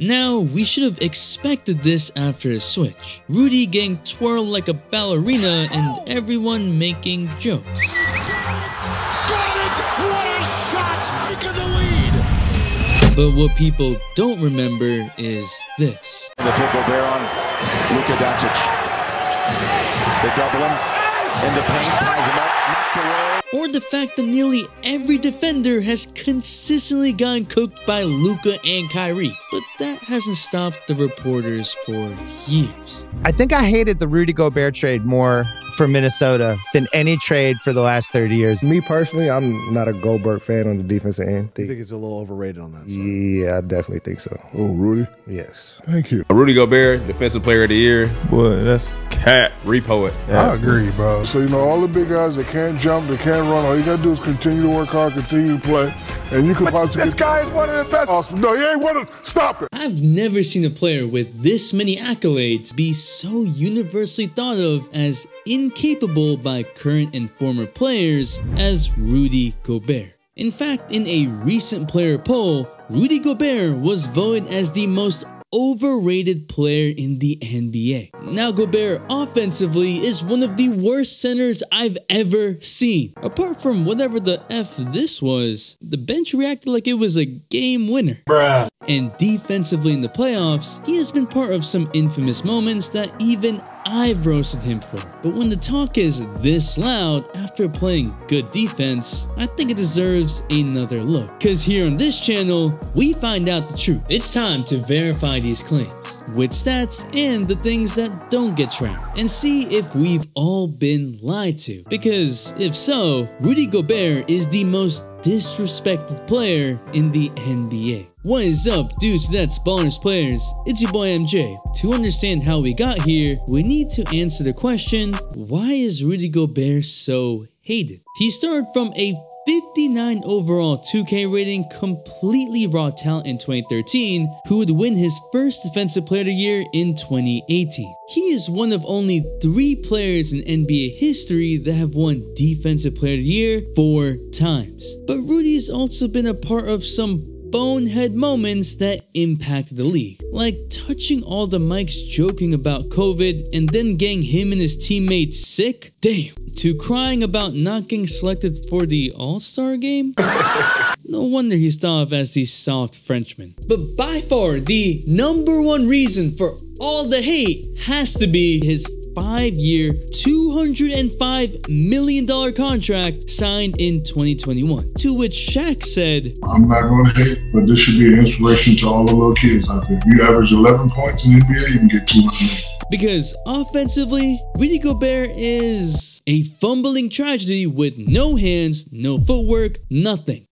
Now, we should have expected this after a switch. Rudy getting twirled like a ballerina and everyone making jokes. Got it! What a shot! Taking the lead! But what people don't remember is this. The Rudy Gobert on Luka Doncic. They double him in the paint, ties him up, knocked away. Or the fact that nearly every defender has consistently gotten cooked by Luka and Kyrie. But that hasn't stopped the reporters for years. I think I hated the Rudy Gobert trade more for Minnesota than any trade for the last 30 years. Me personally, I'm not a Gobert fan on the defensive end. I think it's a little overrated on that side. Yeah, I definitely think so. Oh, Rudy? Yes. Thank you. Rudy Gobert, Defensive Player of the Year. Boy, that's cat. Repo it. I agree, bro. So, all the big guys that can't jump, that can't run, all you got to do is continue to work hard, continue to play, and you can possibly This guy is one of the best. Awesome. No, he ain't one of Stop it. I've never seen a player with this many accolades be so universally thought of as incapable by current and former players as Rudy Gobert. In fact, in a recent player poll, Rudy Gobert was voted as the most overrated player in the NBA. Now, Gobert offensively is one of the worst centers I've ever seen. Apart from whatever the F this was, the bench reacted like it was a game winner. Bruh. And defensively in the playoffs, he has been part of some infamous moments that even I've roasted him for. But when the talk is this loud after playing good defense, I think it deserves another look. Cause here on this channel, we find out the truth. It's time to verify these claims with stats and the things that don't get tracked, and see if we've all been lied to. Because if so, Rudy Gobert is the most disrespected player in the NBA. What is up, dudes, that's Ballers Players? It's your boy MJ. To understand how we got here, we need to answer the question, why is Rudy Gobert so hated? He started from a 59 overall 2K rating, completely raw talent in 2013, who would win his first Defensive Player of the Year in 2018. He is one of only 3 players in NBA history that have won Defensive Player of the Year 4 times. But Rudy's also been a part of some bonehead moments that impacted the league, like touching all the mics joking about COVID and then getting him and his teammates sick. Damn. To crying about not getting selected for the All-Star game? No wonder he's thought of as the soft Frenchman. But by far, the #1 reason for all the hate has to be his 5-year, $205 million contract signed in 2021. To which Shaq said, I'm not going to hate, but this should be an inspiration to all the little kids out there. If you average 11 points in the NBA, you can get 200 million. Because offensively, Rudy Gobert is a fumbling tragedy with no hands, no footwork, nothing.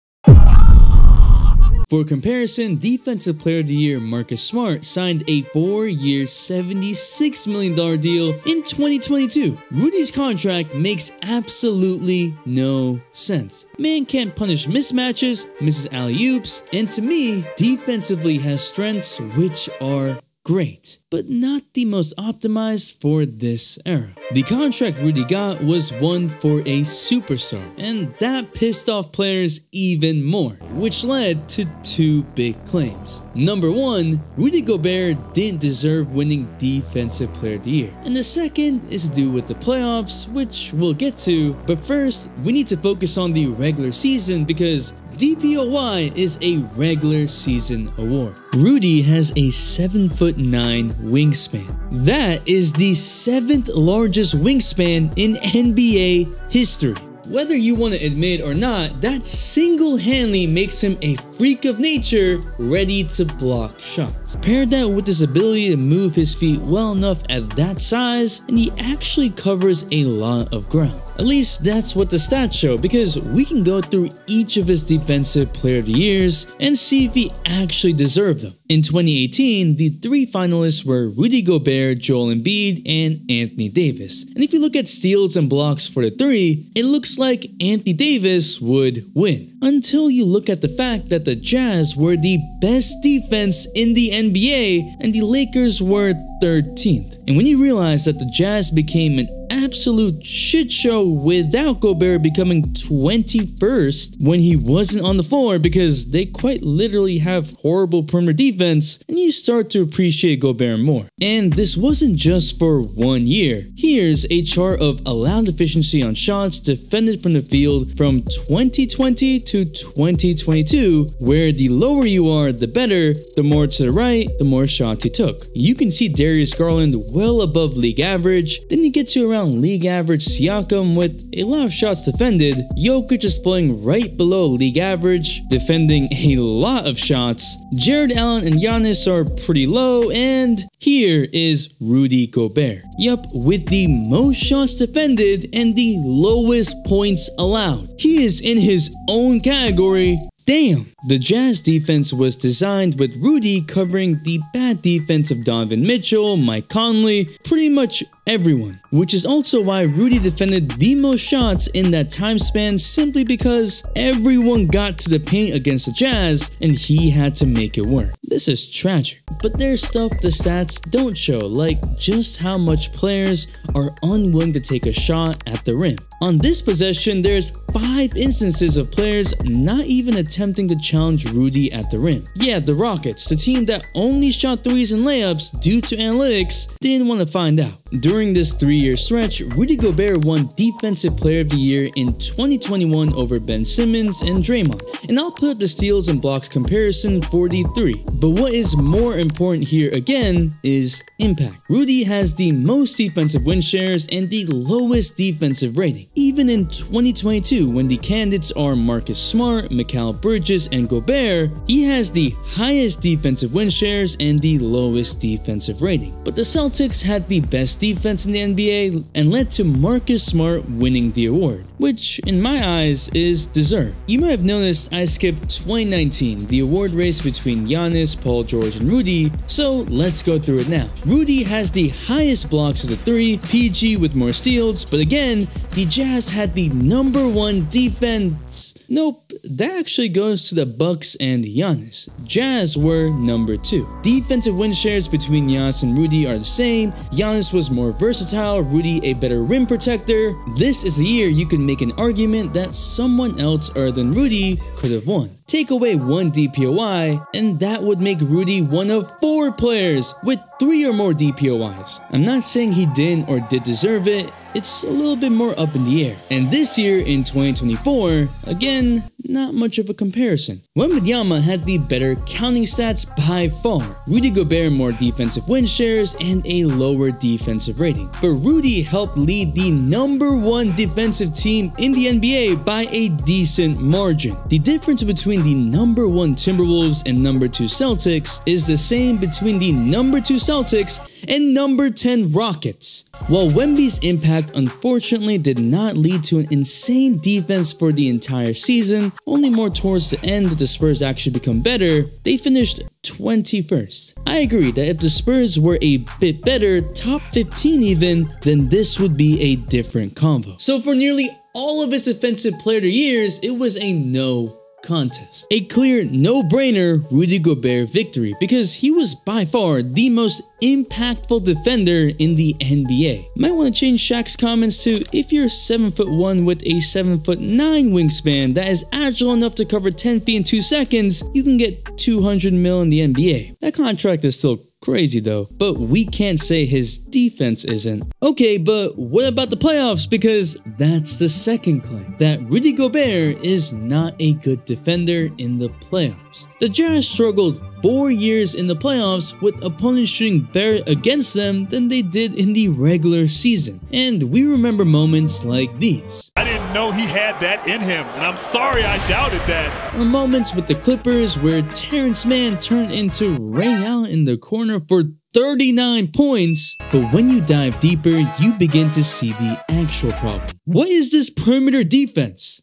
For comparison, Defensive Player of the Year Marcus Smart signed a 4-year, $76 million deal in 2022. Rudy's contract makes absolutely no sense. Man can't punish mismatches, misses alley-oops, and to me, defensively has strengths which are great, but not the most optimized for this era. The contract Rudy got was one for a superstar, and that pissed off players even more, which led to 2 big claims. Number 1, Rudy Gobert didn't deserve winning Defensive Player of the Year, and the second is to do with the playoffs, which we'll get to, but first, we need to focus on the regular season because DPOY is a regular season award. Rudy has a 7'9" wingspan. That is the 7th largest wingspan in NBA history. Whether you want to admit it or not, that single-handedly makes him a freak of nature ready to block shots. Pair that with his ability to move his feet well enough at that size, and he actually covers a lot of ground. At least that's what the stats show, because we can go through each of his Defensive Player of the Years and see if he actually deserved them. In 2018, the 3 finalists were Rudy Gobert, Joel Embiid, and Anthony Davis. And if you look at steals and blocks for the 3, it looks like Anthony Davis would win. Until you look at the fact that the Jazz were the best defense in the NBA and the Lakers were 13th. And when you realize that the Jazz became an absolute shit show without Gobert becoming 21st when he wasn't on the floor because they quite literally have horrible perimeter defense, and you start to appreciate Gobert more. And this wasn't just for 1 year. Here's a chart of allowed efficiency on shots defended from the field from 2020 to 2022, where the lower you are, the better, the more to the right, the more shots he took. You can see Darius Garland well above league average, then you get to around league average Siakam with a lot of shots defended. Jokic is falling right below league average, defending a lot of shots. Jared Allen and Giannis are pretty low, and here is Rudy Gobert. Yup, with the most shots defended and the lowest points allowed. He is in his own category. Damn! The Jazz defense was designed with Rudy covering the bad defense of Donovan Mitchell, Mike Conley, pretty much everyone. Which is also why Rudy defended the most shots in that time span, simply because everyone got to the paint against the Jazz and he had to make it work. This is tragic. But there's stuff the stats don't show, like just how much players are unwilling to take a shot at the rim. On this possession, there's 5 instances of players not even attempting to challenge Rudy at the rim. Yeah, the Rockets, the team that only shot threes and layups due to analytics, didn't want to find out. During this 3-year stretch, Rudy Gobert won Defensive Player of the Year in 2021 over Ben Simmons and Draymond, and I'll put up the steals and blocks comparison for the 3. But what is more important here again is impact. Rudy has the most defensive win shares and the lowest defensive rating. Even in 2022, when the candidates are Marcus Smart, Mikal Bridges, and Gobert, he has the highest defensive win shares and the lowest defensive rating. But the Celtics had the best defense in the NBA and led to Marcus Smart winning the award, which in my eyes is deserved. You might have noticed I skipped 2019, the award race between Giannis, Paul George, and Rudy, so let's go through it now. Rudy has the highest blocks of the 3, PG with more steals, but again, the Jazz had the #1 defense. Nope, that actually goes to the Bucks and Giannis. Jazz were #2. Defensive win shares between Giannis and Rudy are the same. Giannis was more versatile, Rudy a better rim protector. This is the year you can make an argument that someone else other than Rudy could have won. Take away 1 DPOI, and that would make Rudy one of 4 players with 3 or more DPOIs. I'm not saying he didn't or did deserve it, it's a little bit more up in the air. And this year in 2024, again, not much of a comparison. Wembanyama had the better counting stats by far. Rudy Gobert more defensive win shares and a lower defensive rating. But Rudy helped lead the #1 defensive team in the NBA by a decent margin. The difference between the #1 Timberwolves and #2 Celtics is the same between the #2 Celtics and #10 Rockets. While Wemby's impact unfortunately did not lead to an insane defense for the entire season, only more towards the end did the Spurs actually become better, they finished 21st. I agree that if the Spurs were a bit better, top 15 even, then this would be a different combo. So for nearly all of his defensive player of the years, it was a no contest. A clear no-brainer Rudy Gobert victory because he was by far the most impactful defender in the NBA. Might want to change Shaq's comments to, if you're 7'1" with a 7'9" wingspan that is agile enough to cover 10 feet in 2 seconds, you can get 200 mil in the NBA. That contract is still crazy though, but we can't say his defense isn't. Okay, but what about the playoffs? Because that's the second claim, that Rudy Gobert is not a good defender in the playoffs. The Jazz struggled 4 years in the playoffs with opponents shooting better against them than they did in the regular season. And we remember moments like these. I didn't know he had that in him, and I'm sorry I doubted that. Or moments with the Clippers where Terrence Mann turned into Ray Allen in the corner for 39 points, but when you dive deeper, you begin to see the actual problem. What is this perimeter defense?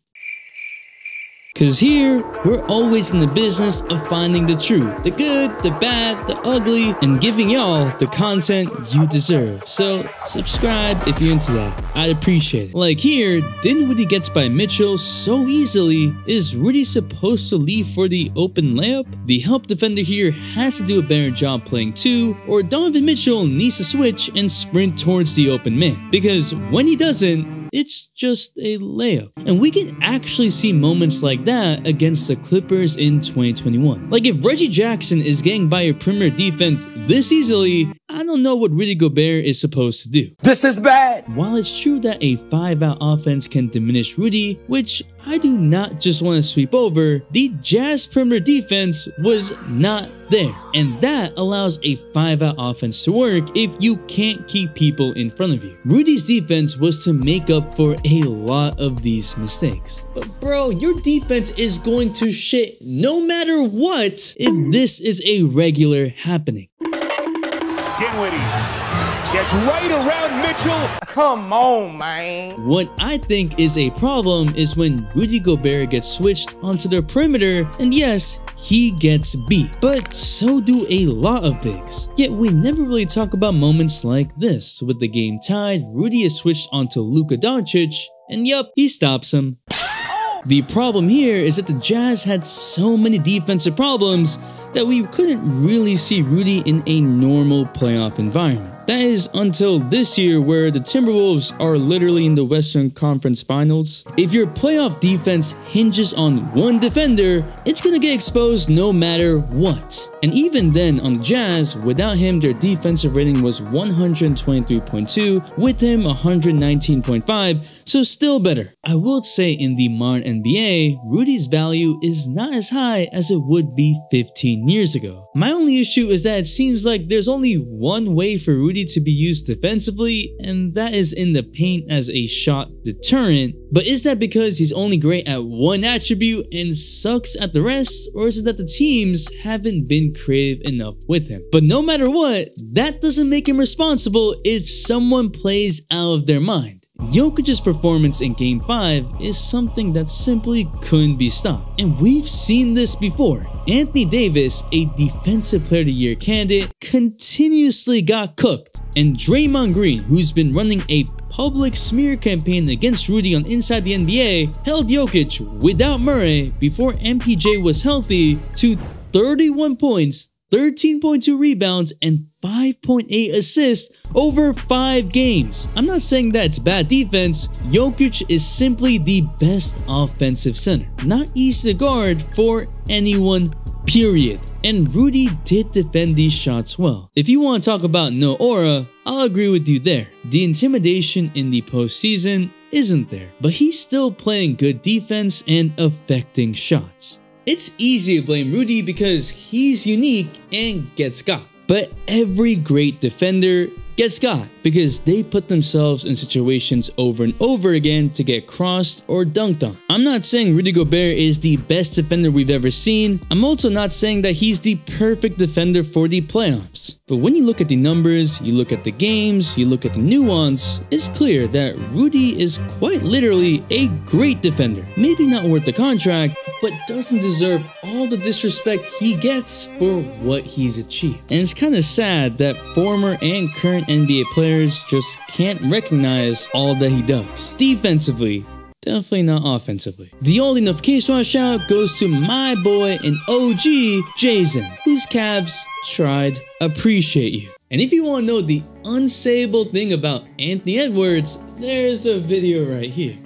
Cause here, we're always in the business of finding the truth, the good, the bad, the ugly, and giving y'all the content you deserve. So subscribe if you're into that. I'd appreciate it. Like here, Dinwiddie gets by Mitchell so easily. Is Rudy supposed to leave for the open layup? The help defender here has to do a better job playing too, or Donovan Mitchell needs to switch and sprint towards the open man. Because when he doesn't, it's just a layup. And we can actually see moments like that against the Clippers in 2021. Like if Reggie Jackson is getting by your perimeter defense this easily, I don't know what Rudy Gobert is supposed to do. This is bad. While it's true that a 5-out offense can diminish Rudy, which I do not just want to sweep over, the Jazz perimeter defense was not there. And that allows a 5-out offense to work if you can't keep people in front of you. Rudy's defense was to make up for a lot of these mistakes. But bro, your defense is going to shit no matter what if this is a regular happening. Dinwiddie gets right around Mitchell. Come on, man. What I think is a problem is when Rudy Gobert gets switched onto the perimeter, and yes, he gets beat, but so do a lot of bigs. Yet we never really talk about moments like this. With the game tied, Rudy is switched onto Luka Doncic, and yup, he stops him. The problem here is that the Jazz had so many defensive problems that we couldn't really see Rudy in a normal playoff environment. That is until this year, where the Timberwolves are literally in the Western Conference Finals. If your playoff defense hinges on one defender, it's gonna get exposed no matter what. And even then on the Jazz, without him, their defensive rating was 123.2, with him 119.5, so still better. I will say in the modern NBA, Rudy's value is not as high as it would be 15 years ago. My only issue is that it seems like there's only one way for Rudy to be used defensively, and that is in the paint as a shot deterrent. But is that because he's only great at one attribute and sucks at the rest, or is it that the teams haven't been creative enough with him? But no matter what, that doesn't make him responsible if someone plays out of their mind. Jokic's performance in Game 5 is something that simply couldn't be stopped. And we've seen this before. Anthony Davis, a Defensive Player of the Year candidate, continuously got cooked. And Draymond Green, who's been running a public smear campaign against Rudy on Inside the NBA, held Jokic without Murray before MPJ was healthy to 31 points, 13.2 rebounds, and 5.8 assists over 5 games. I'm not saying that it's bad defense. Jokic is simply the best offensive center. Not easy to guard for anyone, period. And Rudy did defend these shots well. If you want to talk about no aura, I'll agree with you there. The intimidation in the postseason isn't there, but he's still playing good defense and affecting shots. It's easy to blame Rudy because he's unique and gets got. But every great defender gets got because they put themselves in situations over and over again to get crossed or dunked on. I'm not saying Rudy Gobert is the best defender we've ever seen. I'm also not saying that he's the perfect defender for the playoffs. But when you look at the numbers, you look at the games, you look at the nuance, it's clear that Rudy is quite literally a great defender. Maybe not worth the contract, but doesn't deserve all the disrespect he gets for what he's achieved. And it's kind of sad that former and current NBA players just can't recognize all that he does. Defensively, definitely not offensively. The only notification shout out goes to my boy and OG, Jason, whose Cavs tried. Appreciate you. And if you want to know the unsayable thing about Anthony Edwards, there's a video right here.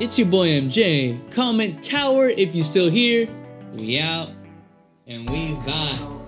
It's your boy MJ. Comment tower if you're still here. We out and we vibe.